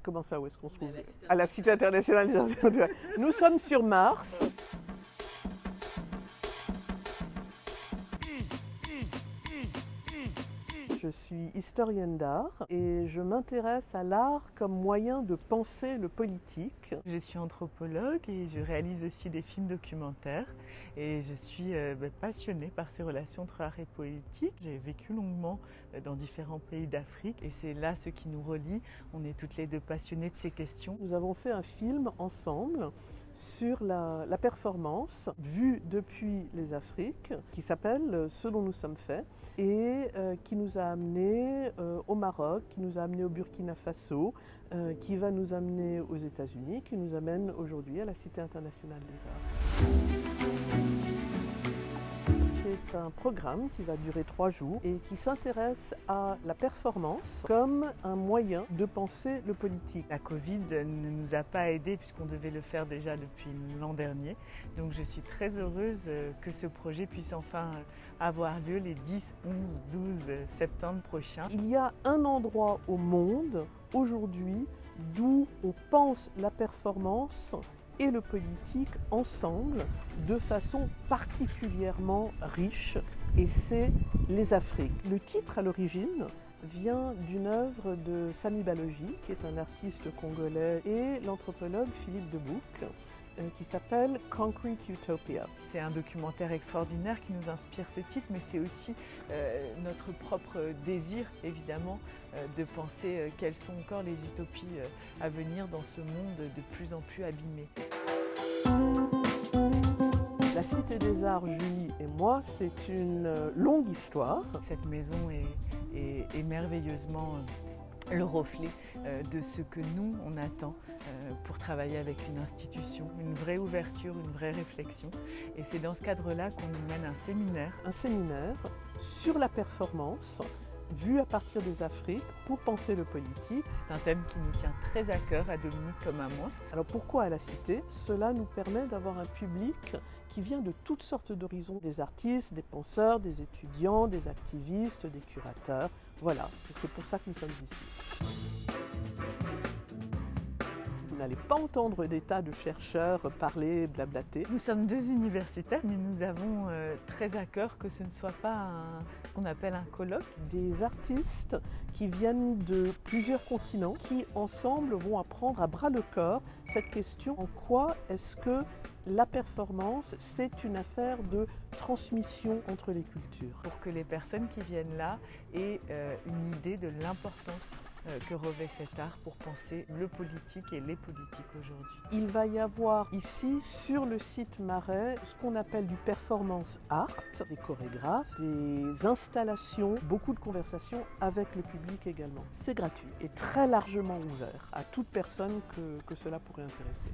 Comment ça, où est-ce qu'on se trouve? À la Cité internationale des arts visuels. Nous sommes sur Mars. Je suis historienne d'art et je m'intéresse à l'art comme moyen de penser le politique. Je suis anthropologue et je réalise aussi des films documentaires et je suis passionnée par ces relations entre art et politique. J'ai vécu longuement dans différents pays d'Afrique et c'est là ce qui nous relie. On est toutes les deux passionnées de ces questions. Nous avons fait un film ensemble sur la performance vue depuis les Afriques qui s'appelle Ce dont nous sommes faits et qui nous a amenés au Maroc, qui nous a amenés au Burkina Faso, qui va nous amener aux États-Unis, qui nous amène aujourd'hui à la Cité internationale des arts. C'est un programme qui va durer 3 jours et qui s'intéresse à la performance comme un moyen de penser le politique. La Covid ne nous a pas aidés puisqu'on devait le faire déjà depuis l'an dernier. Donc je suis très heureuse que ce projet puisse enfin avoir lieu les 10, 11, 12 septembre prochains. Il y a un endroit au monde aujourd'hui d'où on pense la performance et le politique ensemble de façon particulièrement riche, et c'est les Afriques. Le titre à l'origine vient d'une œuvre de Sami Balogi, qui est un artiste congolais, et l'anthropologue Philippe Debouc, qui s'appelle Concrete Utopia. C'est un documentaire extraordinaire qui nous inspire ce titre, mais c'est aussi notre propre désir, évidemment, de penser quelles sont encore les utopies à venir dans ce monde de plus en plus abîmé. La Cité des Arts, Julie et moi, c'est une longue histoire. Cette maison est merveilleusement le reflet de ce que nous, on attend pour travailler avec une institution, une vraie ouverture, une vraie réflexion. Et c'est dans ce cadre-là qu'on nous mène un séminaire. Un séminaire sur la performance, vue à partir des Afriques pour penser le politique. C'est un thème qui nous tient très à cœur, à Dominique comme à moi. Alors pourquoi à la Cité? Cela nous permet d'avoir un public qui vient de toutes sortes d'horizons, des artistes, des penseurs, des étudiants, des activistes, des curateurs. Voilà, c'est pour ça que nous sommes ici. Vous n'allez pas entendre des tas de chercheurs parler, blablater. Nous sommes deux universitaires, mais nous avons très à cœur que ce ne soit pas ce qu'on appelle un colloque. Des artistes qui viennent de plusieurs continents, qui ensemble vont apprendre à bras le corps cette question: en quoi est-ce que la performance, c'est une affaire de transmission entre les cultures? Pour que les personnes qui viennent là aient une idée de l'importance que revêt cet art pour penser le politique et les politiques aujourd'hui. Il va y avoir ici, sur le site Marais, ce qu'on appelle du performance art, des chorégraphes, des installations, beaucoup de conversations avec le public également. C'est gratuit et très largement ouvert à toute personne que cela pourrait intéresser.